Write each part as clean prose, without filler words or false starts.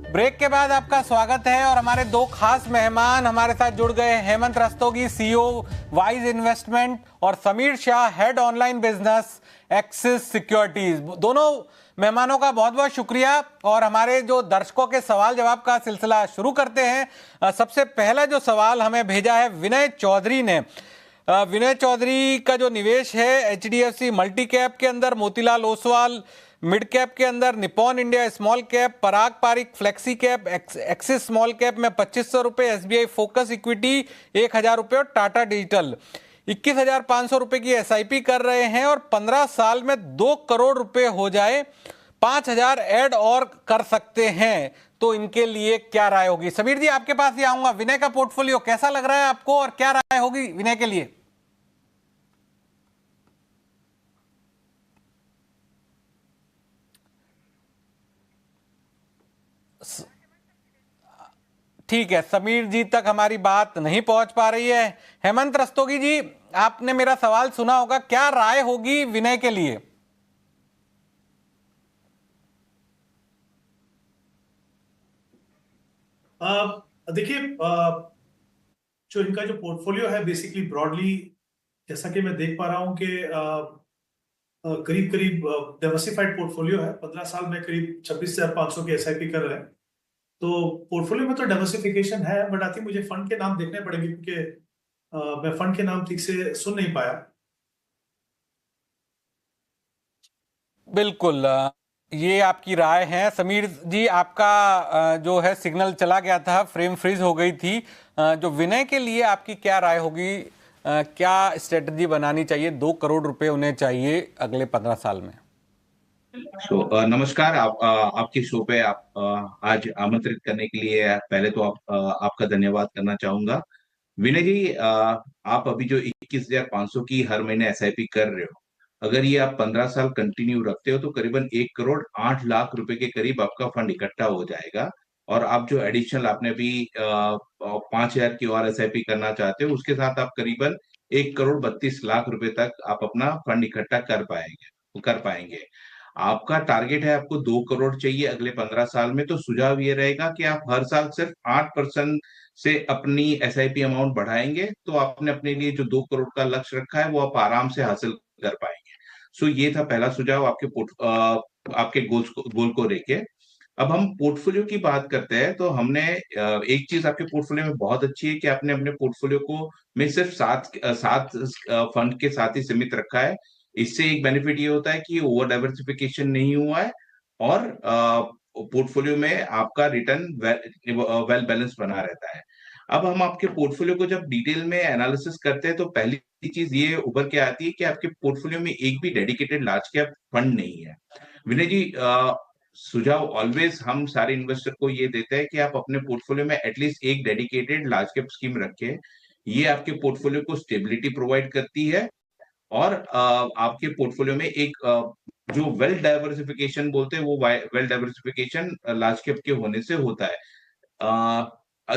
Break के बाद आपका स्वागत है और हमारे दो खास मेहमान हमारे साथ जुड़ गए। Hemant Rastogi, CEO Wise Investment, और Sameer Shah, head online business Axis Securities. दोनों मेहमानों का बहुत बहुत शुक्रिया। और हमारे जो दर्शकों के सवाल जवाब का सिलसिला शुरू करते हैं। सबसे पहला जो सवाल हमें भेजा है विनय चौधरी ने। विनय चौधरी का जो निवेश है HDFC मल्टी कैप के अंदर, मोतीलाल ओसवाल मिड कैप के अंदर, Nippon India small cap, Parag Parikh flexi cap, Axis small cap में 2500 रुपए, SBI फोकस इक्विटी 1000 रुपए और टाटा डिजिटल 21,500 रुपए की SIP कर रहे हैं। और 15 साल में 2 करोड़ रुपए हो जाए, 5000 ऐड और कर सकते हैं, तो इनके लिए क्या राय होगी? समीर जी, आपके पास ही आऊंगा। विनय का पोर्टफोलियो कैसा लग रहा है आपको और क्या राय होगी विनय के लिए? ठीक है, समीर जी तक हमारी बात नहीं पहुंच पा रही है। हेमंत रस्तोगी जी, आपने मेरा सवाल सुना होगा, क्या राय होगी विनय के लिए? देखिए, जो इनका जो पोर्टफोलियो है बेसिकली ब्रॉडली, जैसा कि मैं देख पा रहा हूं कि करीब करीब डाइवर्सिफाइड पोर्टफोलियो है। 15 साल में करीब 26,500 की SIP कर रहे हैं। तो पोर्टफोलियो में तो डाइवर्सिफिकेशन है, बट आई थिंक मुझे फंड के नाम देखने पड़ेंगे क्योंकि मैं फंड के नाम ठीक से सुन नहीं पाया। बिल्कुल, ये आपकी राय है। समीर जी, आपका जो है सिग्नल चला गया था, फ्रेम फ्रीज हो गई थी। जो विनय के लिए आपकी क्या राय होगी? क्या स्ट्रेटजी बनानी चाहिए? 2 करोड़ रुपए उन्हें चाहिए अगले 15 साल में। नमस्कार। आपके शो पे आज आमंत्रित करने के लिए पहले तो आपका धन्यवाद करना चाहूंगा। विनय जी, आप अभी जो 21,500 की हर महीने SIP कर रहे हो, अगर ये आप 15 साल कंटिन्यू रखते हो तो करीबन 1 करोड़ 8 लाख रुपए के करीब आपका फंड इकट्ठा हो जाएगा। और आप जो एडिशनल आपने अभी 5,000 की और SIP करना चाहते हो, उसके साथ आप करीबन 1 करोड़ 32 लाख रुपए तक आप अपना फंड इकट्ठा कर पाएंगे। आपका टारगेट है, आपको 2 करोड़ चाहिए अगले 15 साल में, तो सुझाव ये रहेगा कि आप हर साल सिर्फ 8% से अपनी SIP अमाउंट बढ़ाएंगे तो आपने अपने लिए जो 2 करोड़ का लक्ष्य रखा है वो आप आराम से हासिल कर पाएंगे। ये था पहला सुझाव आपके गोल को लेके। अब हम पोर्टफोलियो की बात करते हैं, तो हमने एक चीज आपके पोर्टफोलियो में बहुत अच्छी है कि आपने अपने पोर्टफोलियो को में सिर्फ सात फंड के साथ ही सीमित रखा है। इससे एक बेनिफिट ये होता है कि ओवर डाइवर्सिफिकेशन नहीं हुआ है और पोर्टफोलियो में आपका रिटर्न वेल बैलेंस बना रहता है। अब हम आपके पोर्टफोलियो को जब डिटेल में एनालिसिस करते हैं तो पहली चीज ये उभर के आती है कि आपके पोर्टफोलियो में एक भी डेडिकेटेड लार्ज कैप फंड नहीं है। विनय जी, सुझाव ऑलवेज हम सारे इन्वेस्टर को ये देते हैं कि आप अपने पोर्टफोलियो में एटलीस्ट एक डेडिकेटेड लार्ज कैप स्कीम रखें। ये आपके पोर्टफोलियो को स्टेबिलिटी प्रोवाइड करती है और आपके पोर्टफोलियो में एक जो वेल डाइवर्सिफिकेशन बोलते हैं वो वेल डाइवर्सिफिकेशन लार्ज कैप के होने से होता है।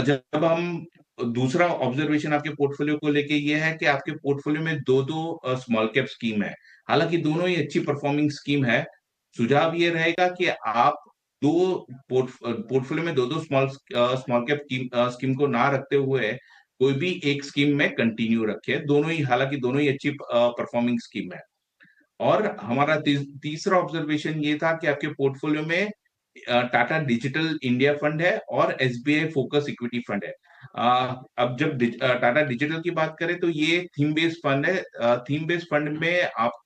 जब हम दूसरा ऑब्जर्वेशन आपके पोर्टफोलियो को लेके ये है कि आपके पोर्टफोलियो में दो दो स्मॉल कैप स्कीम है। हालांकि दोनों ही अच्छी परफॉर्मिंग स्कीम है। सुझाव ये रहेगा कि आप दो पोर्टफोलियो में दो दो स्मॉल कैप स्कीम को ना रखते हुए कोई भी एक स्कीम में कंटिन्यू रखे। हालांकि दोनों ही अच्छी परफॉर्मिंग स्कीम है। और हमारा तीसरा ऑब्जर्वेशन ये था कि आपके पोर्टफोलियो में टाटा डिजिटल इंडिया फंड है और SBI फोकस इक्विटी फंड है। अब जब टाटा डिजिटल की बात करें तो ये थीम बेस्ड फंड है। थीम बेस्ड फंड में आप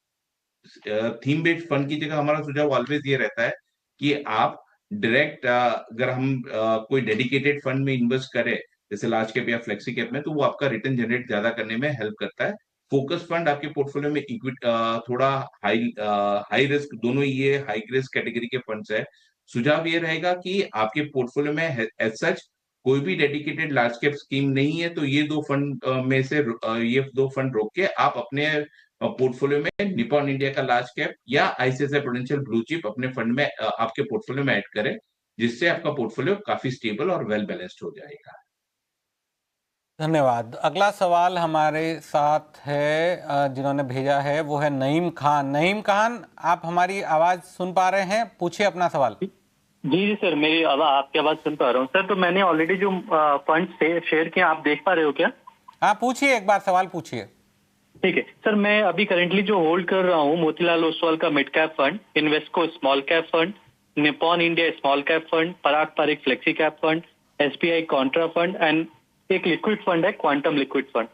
थीम बेस्ड फंड की जगह हमारा सुझाव ऑलवेज ये रहता है कि आप डायरेक्ट अगर हम कोई डेडिकेटेड फंड में इन्वेस्ट करें जैसे लार्ज कैप या फ्लेक्सी कैप में, तो वो आपका रिटर्न जनरेट ज्यादा करने में हेल्प करता है। फोकस फंड आपके पोर्टफोलियो में इक्विटी थोड़ा हाई रिस्क, दोनों ही ये हाई रिस्क कैटेगरी के फंड्स है। सुझाव ये रहेगा कि आपके पोर्टफोलियो में एज सच कोई भी डेडिकेटेड लार्ज कैप स्कीम नहीं है, तो ये दो फंड में से ये दो फंड रोक के आप अपने पोर्टफोलियो में निपॉन इंडिया का लार्ज कैप या ICICI प्रूडेंशियल ब्लू चिप अपने फंड में आपके पोर्टफोलियो में ऐड करें, जिससे आपका पोर्टफोलियो काफी स्टेबल और वेल बैलेंस्ड हो जाएगा। धन्यवाद। अगला सवाल हमारे साथ है, जिन्होंने भेजा है वो है नईम खान। नईम खान, आप हमारी आवाज सुन पा रहे हैं? पूछिए अपना सवाल। जी जी सर, मेरी आपकी आवाज सुन पा रहा हूँ सर। तो मैंने ऑलरेडी जो फंड शेयर किए, आप देख पा रहे हो क्या? हाँ, पूछिए, एक बार सवाल पूछिए। ठीक है सर, मैं अभी करेंटली जो होल्ड कर रहा हूँ मोतीलाल ओसवाल का mid cap fund, Invesco small cap fund, Nippon India small cap fund, Parag Parikh flexi cap fund, SBI contra fund and एक लिक्विड फंड है क्वांटम लिक्विड फंड।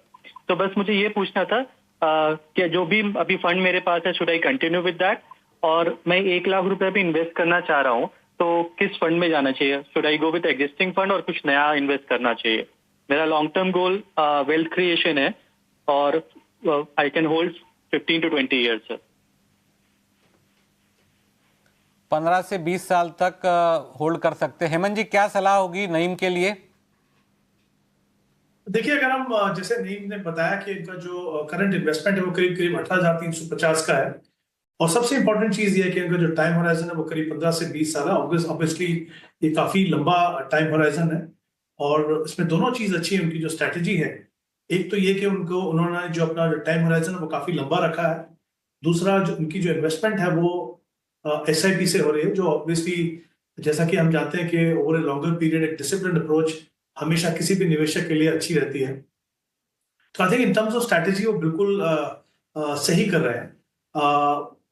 तो बस मुझे ये पूछना था कि जो भी अभी फंड मेरे पास है, should I continue with that? और मैं 1 लाख रुपए भी इन्वेस्ट करना चाह रहा हूँ, तो किस फंड में जाना चाहिए? Should I go with existing fund और कुछ नया इन्वेस्ट करना चाहिए? मेरा long term goal wealth creation है और I can hold 15 to 20 years sir. 15 से 20 साल तक होल्ड कर सकते हैं। हेमंत जी, क्या सलाह होगी नईम के लिए? देखिए, अगर हम जैसे नईम ने बताया कि इनका जो करंट इन्वेस्टमेंट है वो करीब करीब 18,350 का है, और सबसे इंपॉर्टेंट चीज ये है कि इनका जो टाइम होराइजन है वो करीब 15 से 20 साल है। ऑब्वियसली ये काफी लंबा टाइम होराइजन है, और इसमें दोनों चीज अच्छी है। उनकी जो स्ट्रैटेजी है, एक तो ये कि उन्होंने जो अपना जो टाइम होराइजन है वो काफी लंबा रखा है। दूसरा, जो उनकी जो इन्वेस्टमेंट है वो SIP से हो रही है, जो ऑब्वियसली जैसा कि हम जानते हैं कि ओवर ए लॉन्गर पीरियड एक डिसिप्लिन अप्रोच हमेशा किसी भी निवेशक के लिए अच्छी रहती है। तो I think in terms of strategy वो बिल्कुल सही कर रहे हैं।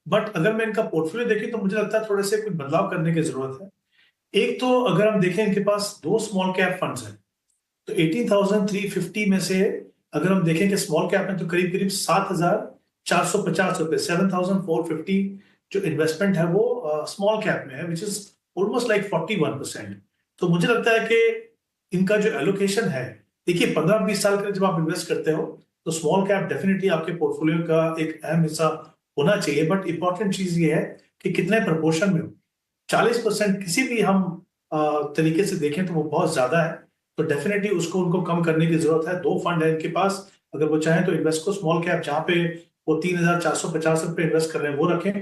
बट अगर मैं इनका पोर्टफोलियो देखें तो मुझे लगता है थोड़े से कुछ बदलाव करने की जरूरत है। एक तो अगर हम देखें, इनके पास 2 स्मॉल कैप फंड्स हैं, तो 18,350 में से अगर हम देखें कि स्मॉल कैप में तो करीब करीब 7,450 रुपए, 7,450 जो इन्वेस्टमेंट है वो स्मॉल कैप में है, विच इज ऑलमोस्ट लाइक 41%। तो मुझे लगता है कि इनका जो एलोकेशन है, देखिए 15-20 साल के लिए जब आप इन्वेस्ट करते हो तो स्मॉल कैप डेफिनेटली आपके पोर्टफोलियो का एक अहम हिस्सा होना चाहिए। बट इंपॉर्टेंट चीज ये है कि कितने प्रपोर्शन में हो। 40% किसी भी हम तरीके से देखें तो वो बहुत ज्यादा है, तो डेफिनेटली उसको उनको कम करने की जरूरत है। 2 फंड है इनके पास, अगर वो चाहें तो इन्वेस्को स्मॉल कैप जहां पे वो 3,450 रुपए इन्वेस्ट कर रहे हैं वो रखें।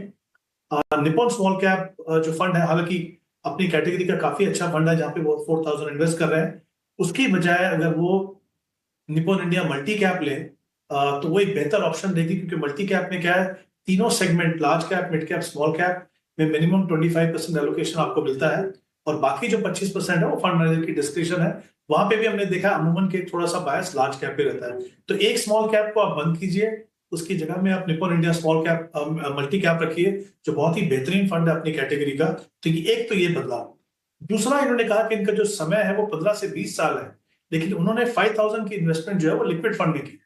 निपॉन स्मॉल कैप जो फंड है, हालांकि अपनी कैटेगरी का काफी अच्छा फंड है जहां पे वो 4,000 इन्वेस्ट कर रहे हैं, उसकी बजाय अगर वो निपॉन इंडिया मल्टी कैप ले तो वो एक बेहतर ऑप्शन देगी, क्योंकि मल्टी कैप में क्या है, तीनों segment large cap, mid cap, small cap में मिनिमम 25% एलोकेशन आपको मिलता है, और बाकी जो 25% है वो फंड मैनेजर की डिस्क्रिप्शन है। वहां पे भी हमने देखा अमूमन के थोड़ा सा बायस लार्ज कैप पे रहता है। तो एक स्मॉल कैप को आप बंद कीजिए, उसकी जगह में आप Nippon India small cap multi cap रखिए, जो बहुत ही बेहतरीन फंड है अपनी कैटेगरी का। तो एक तो ये बदलाव। दूसरा, इन्होंने कहा कि इनका जो समय है वो 15 से 20 साल है, लेकिन उन्होंने 5,000 की इन्वेस्टमेंट जो है वो लिक्विड फंड में की।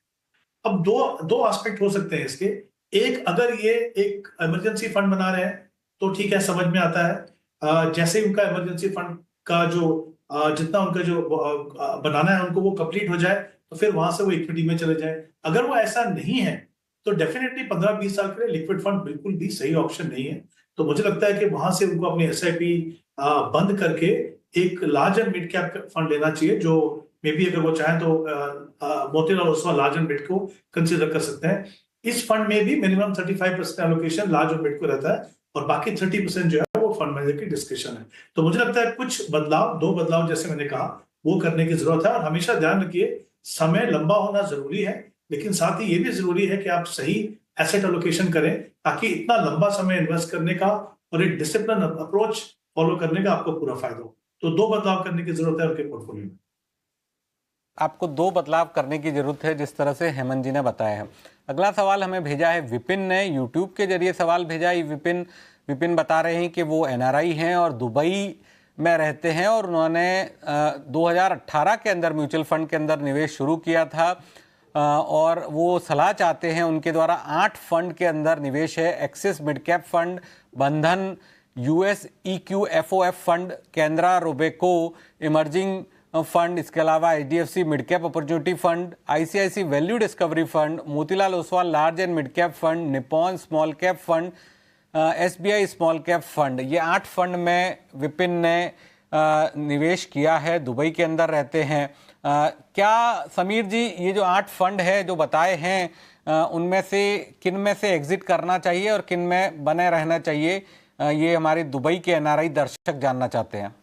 अब दो दो एस्पेक्ट हो सकते हैं इसके। एक, अगर ये एक इमरजेंसी फंड बना रहे हैं तो ठीक है, समझ में आता है। जैसे ही उनका इमरजेंसी फंड का जो जितना उनका जो बनाना है उनको वो कंप्लीट हो जाए, तो फिर वहां से वो इक्विटी में चले जाए। अगर वो ऐसा नहीं है तो डेफिनेटली 15-20 साल के लिए लिक्विड फंड बिल्कुल भी सही ऑप्शन नहीं है। तो मुझे लगता है कि वहां से उनको अपनी SIP बंद करके एक लार्जर मिड कैप फंड लेना चाहिए, जो मे बी अगर वो चाहें तो Motilal Oswal large and mid को कंसिडर कर सकते हैं। इस फंड में भी मिनिमम 35% एलोकेशन लार्ज और मिड को रहता है, और बाकी 30% जो है वो फंड मैनेजर की डिस्क्रिप्शन है। तो मुझे लगता है कुछ बदलाव, 2 बदलाव जैसे मैंने कहा, वो करने की जरूरत है। और हमेशा ध्यान रखिए, समय लंबा होना जरूरी है, लेकिन साथ ही ये भी जरूरी है कि आप सही एसेट एलोकेशन करें, ताकि इतना लंबा समय इन्वेस्ट करने का और एक डिसिप्लिन अप्रोच फॉलो करने का आपको पूरा फायदा हो। तो 2 बदलाव करने की जरूरत है उनके पोर्टफोलियो में। आपको 2 बदलाव करने की जरूरत है, जिस तरह से हेमंत जी ने बताया है। अगला सवाल हमें भेजा है विपिन ने, यूट्यूब के जरिए सवाल भेजा है। विपिन बता रहे हैं कि वो NRI हैं और दुबई में रहते हैं, और उन्होंने 2018 के अंदर म्यूचुअल फंड के अंदर निवेश शुरू किया था, और वो सलाह चाहते हैं, उनके द्वारा 8 फंड के अंदर निवेश है। एक्सिस मिड कैप फंड, बंधन US EQFOF fund, Canara Robeco emerging fund, इसके अलावा HDFC mid cap opportunity fund, ICICI value discovery fund, Motilal Oswal large and mid cap fund, Nippon small cap fund, SBI small cap fund. ये 8 fund में विपिन ने निवेश किया है, Dubai के अंदर रहते हैं। क्या समीर जी, ये जो 8 फंड है जो बताए हैं, उनमें से किन में से एग्जिट करना चाहिए और किन में बने रहना चाहिए, ये हमारे दुबई के NRI दर्शक जानना चाहते हैं।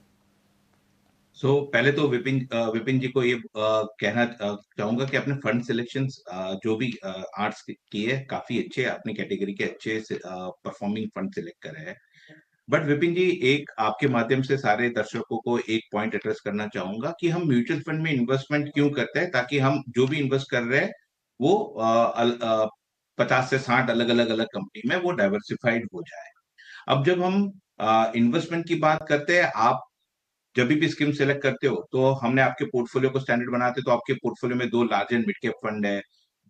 पहले तो विपिन जी को ये कहना चाहूंगा कि अपने फंड सिलेक्शंस जो भी आर्ट्स किए काफी अच्छे, अपनी कैटेगरी के अच्छे परफॉर्मिंग फंड सिलेक्ट करे हैं। बट विपिन जी, एक आपके माध्यम से सारे दर्शकों को एक पॉइंट एड्रेस करना चाहूंगा कि हम म्यूचुअल फंड में इन्वेस्टमेंट क्यों करते हैं, ताकि हम जो भी इन्वेस्ट कर रहे हैं वो 50 से 60 अलग अलग अलग कंपनी में वो डाइवर्सिफाइड हो जाए। अब जब हम इन्वेस्टमेंट की बात करते हैं, आप जब भी स्कीम सेलेक्ट करते हो तो हमने आपके पोर्टफोलियो को स्टैंडर्ड बनाते, तो आपके पोर्टफोलियो में 2 large and mid cap fund है,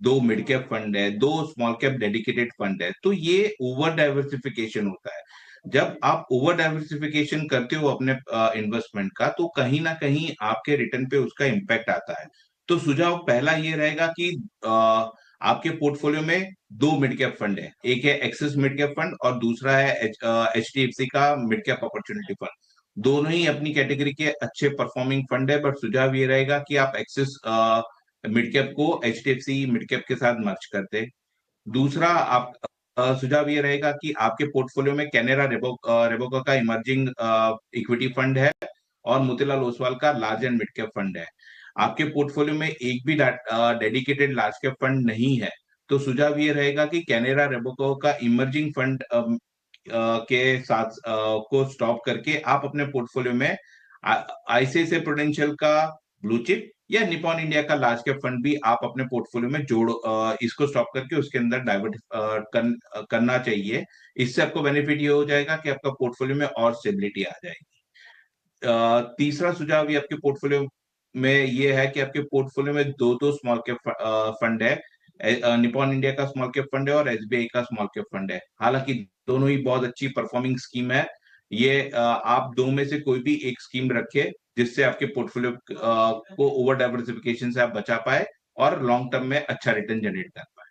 2 मिड कैप फंड है, 2 स्मॉल कैप डेडिकेटेड फंड है। तो ये ओवर डाइवर्सिफिकेशन होता है। जब आप ओवर डाइवर्सिफिकेशन करते हो अपने इन्वेस्टमेंट का, तो कहीं ना कहीं आपके रिटर्न पे उसका इम्पैक्ट आता है। तो सुझाव पहला ये रहेगा कि आपके पोर्टफोलियो में 2 मिड कैप फंड है, एक है एक्सिस मिड कैप फंड और दूसरा है HDFC का मिड कैप अपॉर्चुनिटी फंड। दोनों ही अपनी कैटेगरी के अच्छे परफॉर्मिंग फंड है, बट सुझाव ये रहेगा कि आप एक्सिस मिड कैप को HDFC मिड कैप के साथ मर्ज कर दे। दूसरा आप सुझाव ये रहेगा कि आपके पोर्टफोलियो में कैनेरा रेबोका का इमर्जिंग इक्विटी फंड है और मोतीलाल ओसवाल का large and mid cap fund है। आपके पोर्टफोलियो में एक भी डेडिकेटेड लार्ज कैप फंड नहीं है, तो सुझाव ये रहेगा कि कैनेरा रेबोका का इमर्जिंग फंड के साथ को स्टॉप करके आप अपने पोर्टफोलियो में ICICI प्रूडेंशियल का ब्लू चिप या निपॉन इंडिया का लार्ज कैप फंड भी आप अपने पोर्टफोलियो में इसको स्टॉप करके उसके अंदर डाइवर्ट करना चाहिए। इससे आपको बेनिफिट ये हो जाएगा कि आपका पोर्टफोलियो में और स्टेबिलिटी आ जाएगी। तीसरा सुझाव ये आपके पोर्टफोलियो में ये है कि आपके पोर्टफोलियो में 2 स्मॉल कैप फंड है, निपॉन इंडिया का स्मॉल कैप फंड है और SBI का स्मॉल कैप फंड है। हालांकि दोनों ही बहुत अच्छी परफॉर्मिंग स्कीम है। ये आप दो में से कोई भी एक स्कीम रखे जिससे आपके पोर्टफोलियो को ओवर डाइवर्सिफिकेशन से आप बचा पाए और लॉन्ग टर्म में अच्छा रिटर्न जनरेट कर पाए।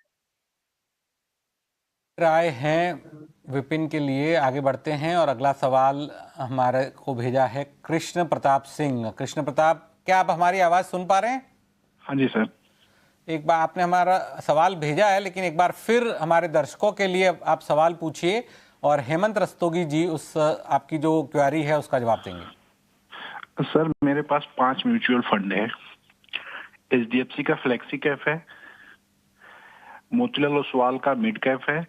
राय हैं विपिन के लिए। आगे बढ़ते हैं और अगला सवाल हमारे को भेजा है कृष्ण प्रताप सिंह। कृष्ण प्रताप, क्या आप हमारी आवाज सुन पा रहे हैं? हाँ जी सर। एक बार आपने हमारा सवाल भेजा है, लेकिन एक बार फिर हमारे दर्शकों के लिए आप सवाल पूछिए और हेमंत रस्तोगी जी उस आपकी जो क्वेरी है उसका जवाब देंगे। सर मेरे पास 5 म्यूचुअल फंड है। HDFC का फ्लेक्सी कैप है, मोतीलाल ओसवाल का मिड कैप है,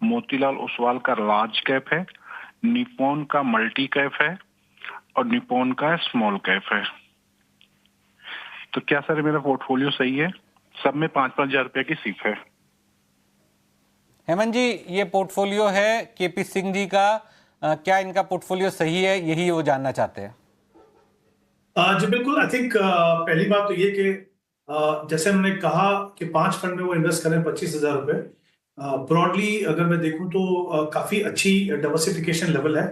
मोतीलाल ओसवाल का लार्ज कैप है, निपॉन का मल्टी कैप है और निपॉन का स्मॉल कैप है। तो क्या सर मेरा पोर्टफोलियो सही है? सब में 5-5 हजार रुपए की सिप है। हेमंत जी, ये पोर्टफोलियो है KP सिंह जी का। क्या इनका पोर्टफोलियो सही है, यही वो जानना चाहते हैं? जी बिल्कुल। आई थिंक पहली बात तो ये कि जैसे हमने कहा कि 5 फंड में वो इन्वेस्ट करें 25,000 रुपए। ब्रॉडली अगर मैं देखूं तो काफी अच्छी डाइवर्सिफिकेशन लेवल है,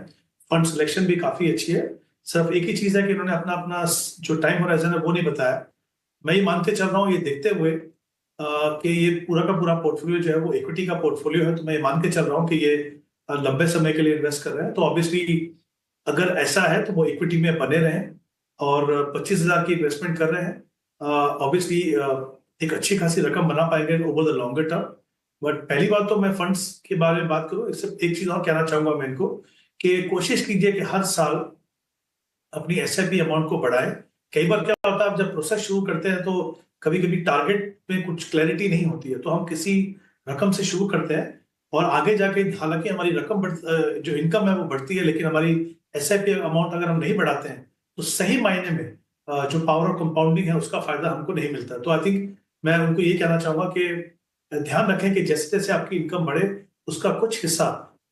फंड सिलेक्शन भी काफी अच्छी है। सिर्फ एक ही चीज है कि इन्होंने अपना अपना जो टाइम होराइजन है वो नहीं बताया। मैं ये मान के चल रहा हूँ, ये देखते हुए कि ये पूरा का पूरा पोर्टफोलियो जो है वो इक्विटी का पोर्टफोलियो है, तो मैं ये मान के चल रहा हूँ कि ये लंबे समय के लिए इन्वेस्ट कर रहे हैं। तो ऑब्वियसली अगर ऐसा है तो वो इक्विटी में बने रहें और 25,000 की इन्वेस्टमेंट कर रहे हैं। ऑब्वियसली एक अच्छी खासी रकम बना पाएंगे over the longer term. But पहली बात तो मैं फंड्स के बारे में बात करूं, सिर्फ एक चीज और कहना चाहूंगा मैं इनको कि कोशिश कीजिए कि हर साल अपनी SIP अमाउंट को बढ़ाएं। कई बार क्या होता है, जब प्रोसेस शुरू करते हैं तो कभी कभी टारगेट में कुछ क्लैरिटी नहीं होती है, तो हम किसी रकम से शुरू करते हैं और आगे जाके हालांकि हमारी रकम जो इनकम है वो बढ़ती है, लेकिन हमारी SIP अमाउंट अगर हम नहीं बढ़ाते हैं तो सही मायने में जो पावर ऑफ कंपाउंडिंग है उसका फायदा हमको नहीं मिलता। तो आई थिंक मैं उनको ये कहना चाहूंगा कि ध्यान रखें कि जैसे जैसे आपकी इनकम बढ़े उसका कुछ हिस्सा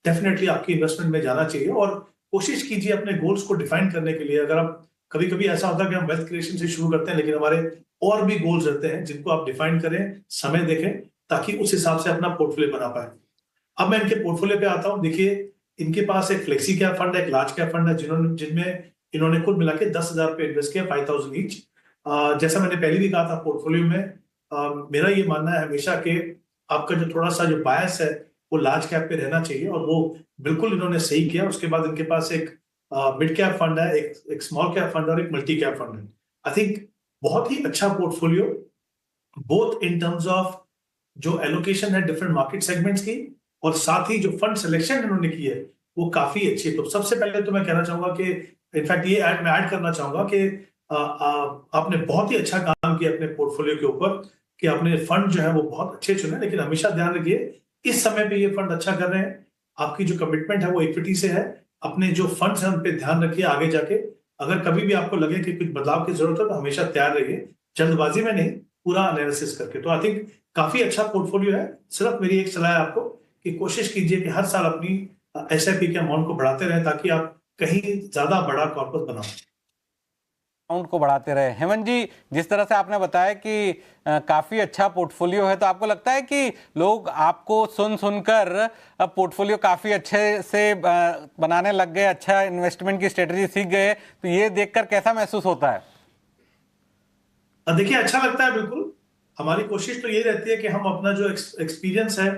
डेफिनेटली आपकी इन्वेस्टमेंट में जाना चाहिए। और कोशिश कीजिए अपने गोल्स को डिफाइन करने के लिए। अगर आप कभी कभी ऐसा होता है कि हम वेल्थ क्रिएशन से शुरू करते हैं, लेकिन हमारे और भी गोल्स रहते हैं जिनको आप डिफाइन करें, समय देखें, ताकि उस हिसाब से अपना पोर्टफोलियो बना पाए। अब मैं इनके पोर्टफोलियो पे आता हूँ। देखिए, इनके पास एक फ्लेक्सी कैप फंड है, एक लार्ज कैप फंड है, जिनमें इन्होंने कुल मिला के 10,000 पे इन्वेस्ट किया, 5,000 ईच। जैसा मैंने पहले भी कहा था, पोर्टफोलियो में मेरा ये मानना है हमेशा कि आपका जो थोड़ा सा जो बायस है वो लार्ज कैप पे रहना चाहिए, और वो बिल्कुल इन्होंने सही किया। उसके बाद इनके पास एक मिड कैप फंड है, एक स्मॉल कैप फंड और एक मल्टी कैप फंड है। आई थिंक बहुत ही अच्छा portfolio, both in terms of जो एलोकेशन है डिफरेंट मार्केट सेगमेंट्स की, और साथ ही जो फंड सिलेक्शन इन्होंने की है वो काफी अच्छी है। तो सबसे पहले तो मैं कहना चाहूंगा कि इनफैक्ट ये मैं ऐड करना चाहूंगा कि आपने बहुत ही अच्छा काम किया अपने पोर्टफोलियो के ऊपर कि आपने फंड जो है वो बहुत अच्छे चुने। लेकिन हमेशा ध्यान रखिए, इस समय पे ये फंड अच्छा कर रहे हैं, आपकी जो कमिटमेंट है वो इक्विटी से है, अपने जो फंड्स हैं उन पे ध्यान रखिए आगे जाके। अगर कभी भी आपको लगे कि कुछ बदलाव की जरूरत है तो हमेशा तैयार रहिए, जल्दबाजी में नहीं, पूरा एनालिसिस करके। तो आई थिंक काफी अच्छा पोर्टफोलियो है। सिर्फ मेरी एक सलाह है आपको कि कोशिश कीजिए कि हर साल अपनी एसआईपी के अमाउंट को बढ़ाते रहें ताकि आप कहीं ज्यादा बड़ा कॉर्पस बनाओ। अमाउंट को बढ़ाते रहे। हेमंत जी, जिस तरह से आपने बताया कि काफी अच्छा पोर्टफोलियो है, तो आपको लगता है कि लोग आपको सुनकर अब पोर्टफोलियो काफी अच्छे से बनाने लग गए, अच्छा इन्वेस्टमेंट की स्ट्रेटेजी सीख गए, तो ये देखकर कैसा महसूस होता है? देखिए, अच्छा लगता है बिल्कुल। हमारी कोशिश तो ये रहती है कि हम अपना जो एक्सपीरियंस है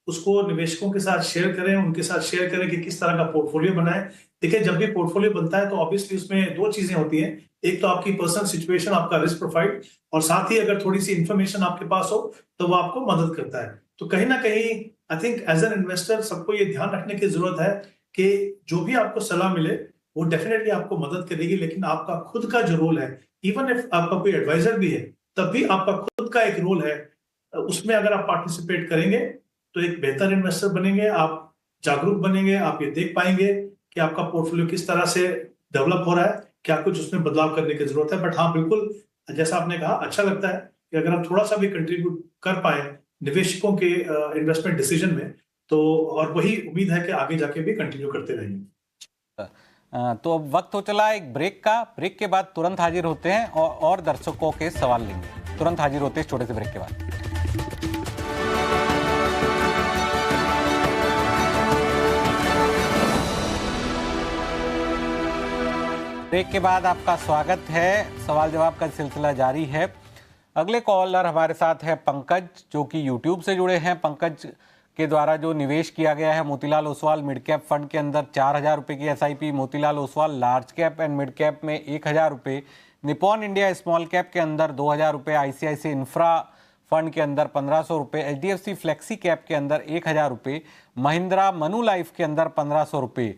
उसको निवेशकों के साथ शेयर करें, उनके साथ शेयर करें कि किस तरह का पोर्टफोलियो बनाएं। देखिए, जब भी पोर्टफोलियो बनता है तो ऑब्वियसली उसमें दो चीजें होती हैं। एक तो आपकी पर्सनल सिचुएशन, आपका रिस्क प्रोफाइल, और साथ ही अगर थोड़ी सी इंफॉर्मेशन आपके पास हो तो वो आपको मदद करता है। तो कहीं ना कहीं I think as an investor सबको ये ध्यान रखने की जरूरत है कि जो भी आपको सलाह मिले वो डेफिनेटली आपको मदद करेगी, लेकिन आपका खुद का जो रोल है, इवन इफ आपका कोई एडवाइजर भी है तब भी आपका खुद का एक रोल है, उसमें अगर आप पार्टिसिपेट करेंगे तो एक बेहतर इन्वेस्टर बनेंगे, आप जागरूक बनेंगे, आप ये देख पाएंगे कि आपका पोर्टफोलियो किस तरह से डेवलप हो रहा है, क्या कुछ उसमें बदलाव करने की जरूरत है। बट हाँ, बिल्कुल जैसा आपने कहा, अच्छा लगता है कि अगर हम थोड़ा सा भी कंट्रीब्यूट कर पाए निवेशकों के इन्वेस्टमेंट डिसीजन में, तो और वही उम्मीद है कि आगे जाके भी कंटिन्यू करते रहेंगे। तो अब वक्त हो चला एक ब्रेक का। ब्रेक के बाद तुरंत हाजिर होते हैं और दर्शकों के सवाल लेंगे। तुरंत हाजिर होते हैं छोटे से ब्रेक के बाद। ब्रेक के बाद आपका स्वागत है। सवाल जवाब का सिलसिला जारी है। अगले कॉलर हमारे साथ है पंकज, जो कि यूट्यूब से जुड़े हैं। पंकज के द्वारा जो निवेश किया गया है Motilal Oswal mid cap fund के अंदर 4,000 रुपये की SIP, Motilal Oswal large cap and mid cap में 1,000 रुपये, निपॉन इंडिया स्मॉल कैप के अंदर 2,000 रुपये, आईसीआईसी इंफ्रा फंड के अंदर 1,500 रुपये, एचडीएफसी फ्लेक्सी कैप के अंदर 1,000 रुपये, महिंद्रा मनु लाइफ के अंदर 1,500 रुपये।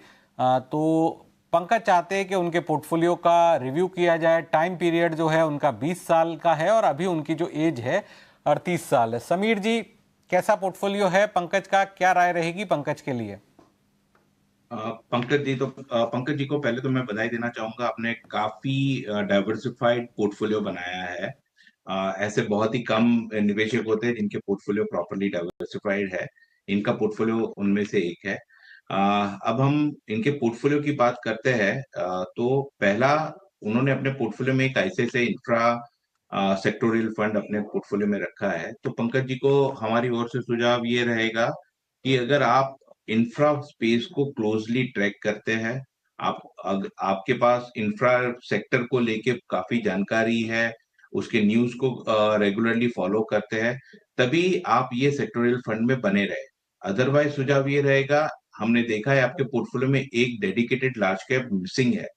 तो पंकज चाहते हैं कि उनके पोर्टफोलियो का रिव्यू किया जाए। टाइम पीरियड जो है उनका 20 साल का है और अभी उनकी जो एज है 38 साल है। समीर जी, कैसा पोर्टफोलियो है पंकज का, क्या राय रहेगी पंकज के लिए? पंकज जी को पहले तो मैं बधाई देना चाहूंगा। आपने काफी डाइवर्सिफाइड पोर्टफोलियो बनाया है। ऐसे बहुत ही कम निवेशक होते हैं जिनके पोर्टफोलियो प्रॉपर्ली डाइवर्सिफाइड है। इनका पोर्टफोलियो उनमें से एक है। अब हम इनके पोर्टफोलियो की बात करते हैं। तो पहला, उन्होंने अपने पोर्टफोलियो में एक आईसीआईसीआई इंफ्रा सेक्टोरियल फंड अपने पोर्टफोलियो में रखा है। तो पंकज जी को हमारी ओर से सुझाव ये रहेगा कि अगर आप इंफ्रा स्पेस को क्लोजली ट्रैक करते हैं, आपके पास इंफ्रा सेक्टर को लेके काफी जानकारी है, उसके न्यूज को रेगुलरली फॉलो करते हैं, तभी आप ये सेक्टोरियल फंड में बने रहे। अदरवाइज सुझाव ये रहेगा, हमने देखा है आपके पोर्टफोलियो में एक डेडिकेटेड लार्ज कैप मिसिंग है।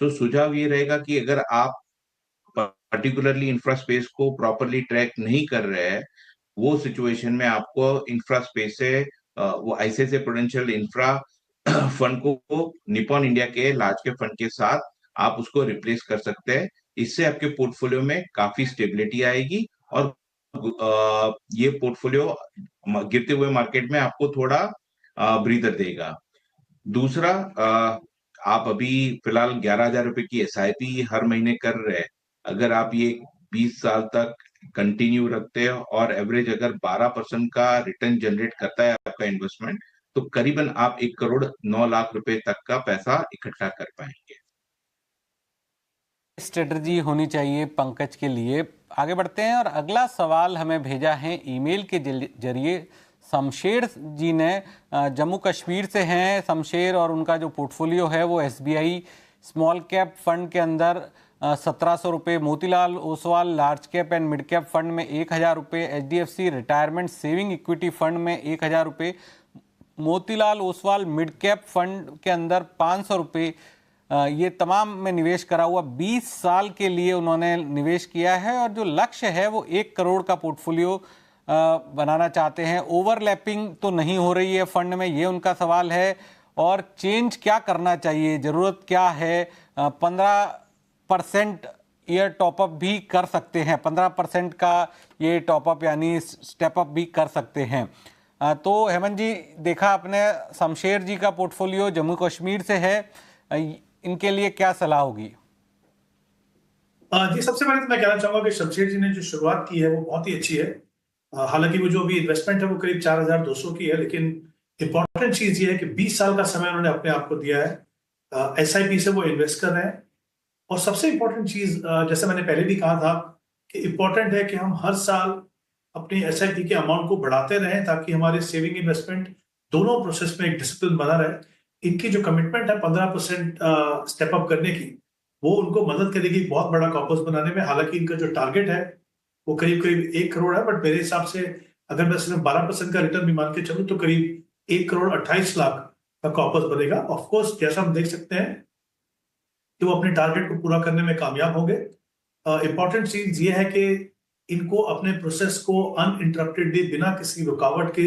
तो सुझाव ये रहेगा कि अगर आप पर्टिकुलरली इंफ्रा स्पेस को प्रॉपरली ट्रैक नहीं कर रहे हैं, वो सिचुएशन में आपको इंफ्रा स्पेस से वो आईसीआईसीआई प्रूडेंशियल इंफ्रा फंड को निपॉन इंडिया के लार्ज कैप फंड के साथ आप उसको रिप्लेस कर सकते हैं। इससे आपके पोर्टफोलियो में काफी स्टेबिलिटी आएगी और ये पोर्टफोलियो गिरते हुए मार्केट में आपको थोड़ा ब्रीदर देगा। दूसरा, आप अभी फिलहाल 11,000 रुपए की एसआईपी हर महीने कर रहे हैं। अगर आप ये 20 साल तक कंटिन्यू रखते हैं और एवरेज अगर 12% का रिटर्न जनरेट करता है आपका इन्वेस्टमेंट, तो करीबन आप 1,09,00,000 रुपए तक का पैसा इकट्ठा कर पाएंगे। स्ट्रेटजी होनी चाहिए पंकज के लिए। आगे बढ़ते हैं और अगला सवाल हमें भेजा है ईमेल के जरिए शमशेर जी ने, जम्मू कश्मीर से हैं शमशेर, और उनका जो पोर्टफोलियो है वो एसबीआई स्मॉल कैप फंड के अंदर 1,700 रुपये, Motilal Oswal large cap and mid cap fund में 1,000 रुपये, HDFC retirement saving equity fund में 1,000 रुपये, Motilal Oswal mid cap fund के अंदर 500 रुपये, ये तमाम में निवेश करा हुआ 20 साल के लिए उन्होंने निवेश किया है और जो लक्ष्य है वो 1 करोड़ का पोर्टफोलियो बनाना चाहते हैं। ओवरलैपिंग तो नहीं हो रही है फंड में, ये उनका सवाल है। और चेंज क्या करना चाहिए, ज़रूरत क्या है? 15% ईयर टॉपअप भी कर सकते हैं, 15% का ये टॉपअप यानी स्टेप अप भी कर सकते हैं। तो हेमंत जी, देखा आपने शमशेर जी का पोर्टफोलियो जम्मू कश्मीर से है, इनके लिए क्या सलाह होगी? जी, सबसे पहले तो मैं कहना चाहूंगा कि शमशेर जी ने जो शुरुआत की है वो बहुत ही अच्छी है। हालांकि वो जो भी इन्वेस्टमेंट है वो करीब 4200 की है, लेकिन इंपॉर्टेंट चीज ये है कि 20 साल का समय उन्होंने अपने आप को दिया है। SIP से वो इन्वेस्ट कर रहे हैं। और सबसे इंपॉर्टेंट चीज, जैसे मैंने पहले भी कहा था कि इंपॉर्टेंट है कि हम हर साल अपनी SIP के अमाउंट को बढ़ाते रहें, ताकि हमारे सेविंग इन्वेस्टमेंट दोनों प्रोसेस में एक डिसिप्लिन बना रहे। इनकी जो कमिटमेंट है 15% स्टेप अप करने की, वो उनको मदद करेगी बहुत बड़ा कॉर्पस बनाने में। हालांकि इनका जो टारगेट है वो करीब करीब 1 करोड़ है, बट मेरे हिसाब से अगर मैं सिर्फ 12% का रिटर्न भी मान के चलूं तो करीब 1 करोड़ 28 लाख का कॉर्पस बनेगा। ऑफकोर्स जैसा हम देख सकते हैं कि वो अपने टारगेट को पूरा करने में कामयाब होंगे। इंपॉर्टेंट चीज ये है कि इनको अपने प्रोसेस को अनइंटरप्टेडली, बिना किसी रुकावट के,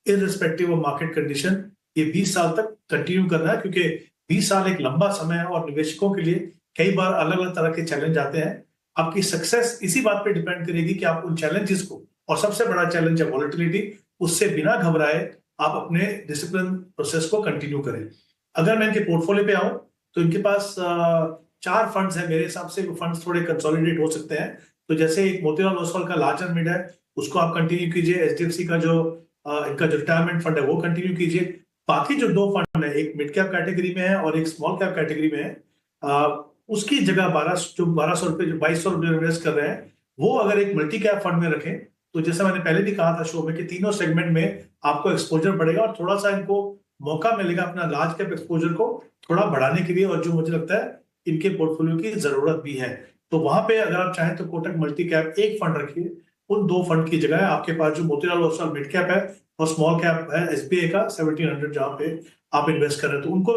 इररिस्पेक्टिव ऑफ मार्केट कंडीशन, ये 20 साल तक कंटिन्यू करना है, क्योंकि 20 साल एक लंबा समय है और निवेशकों के लिए कई बार अलग अलग तरह के चैलेंज आते हैं। आपकी सक्सेस इसी बात पे डिपेंड करेगी कि आप उन चैलेंजेस को, और सबसे बड़ा चैलेंज है वॉलेटिलिटी, उससे बिना घबराए आप अपने डिसिप्लिन प्रोसेस को कंटिन्यू करें। अगर मैं इनके पोर्टफोलियो पे आऊं तो इनके पास 4 फंड्स हैं। मेरे हिसाब से वो फंड्स थोड़े कंसोलिडेट हो सकते हैं। तो जैसे एक मोतीलाल ओसवाल का लार्ज एंड मिड है, उसको आप कंटिन्यू कीजिए। HDFC का जो इनका जो रिटायरमेंट फंड है वो कंटिन्यू कीजिए। बाकी जो 2 फंड है, एक मिड कैप कैटेगरी में है और एक स्मॉल कैप कैटेगरी में है, उसकी जगह 1200 रुपए, जो 2200 रुपए इन्वेस्ट कर रहे हैं, वो अगर एक मल्टी कैप फंड में रखें तो जैसा मैंने पहले भी कहा था शो में कि तीनों सेगमेंट में आपको एक्सपोजर बढ़ेगा और थोड़ा सा इनको मौका मिलेगा अपना लार्ज कैप एक्सपोजर को थोड़ा बढ़ाने के लिए, और जो मुझे लगता है इनके पोर्टफोलियो की जरूरत भी है। तो वहां पे अगर आप चाहें तो कोटक मल्टी कैप एक फंड रखिए, उन 2 फंड की जगह आपके पास जो मोतीलाल ओसवाल मिड कैप है और स्मॉल कैप है SBI का 1700, जहां पे आप इन्वेस्ट कर रहे हैं, तो उनको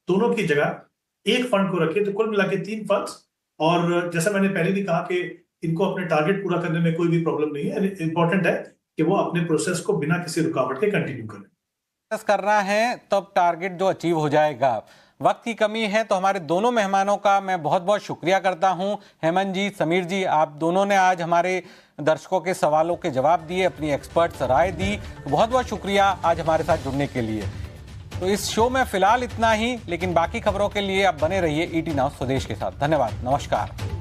दोनों की जगह एक फंड को रखिए। तो कुल मिला के 3 फंड्स। और जैसा मैंने पहले भी कहा कि इनको अपने टारगेट पूरा करने में कोई भी प्रॉब्लम नहीं है। इंपॉर्टेंट है कि वो अपने प्रोसेस को बिना किसी रुकावट के कंटिन्यू करें। करना है तब टारगेट जो अचीव हो जाएगा। वक्त की कमी है, तो हमारे दोनों मेहमानों का मैं बहुत बहुत शुक्रिया करता हूं। हेमंत जी, समीर जी, आप दोनों ने आज हमारे दर्शकों के सवालों के जवाब दिए, अपनी एक्सपर्ट्स राय दी। बहुत बहुत शुक्रिया आज हमारे साथ जुड़ने के लिए। तो इस शो में फिलहाल इतना ही, लेकिन बाकी खबरों के लिए आप बने रहिए ET नाउ स्वदेश के साथ। धन्यवाद, नमस्कार।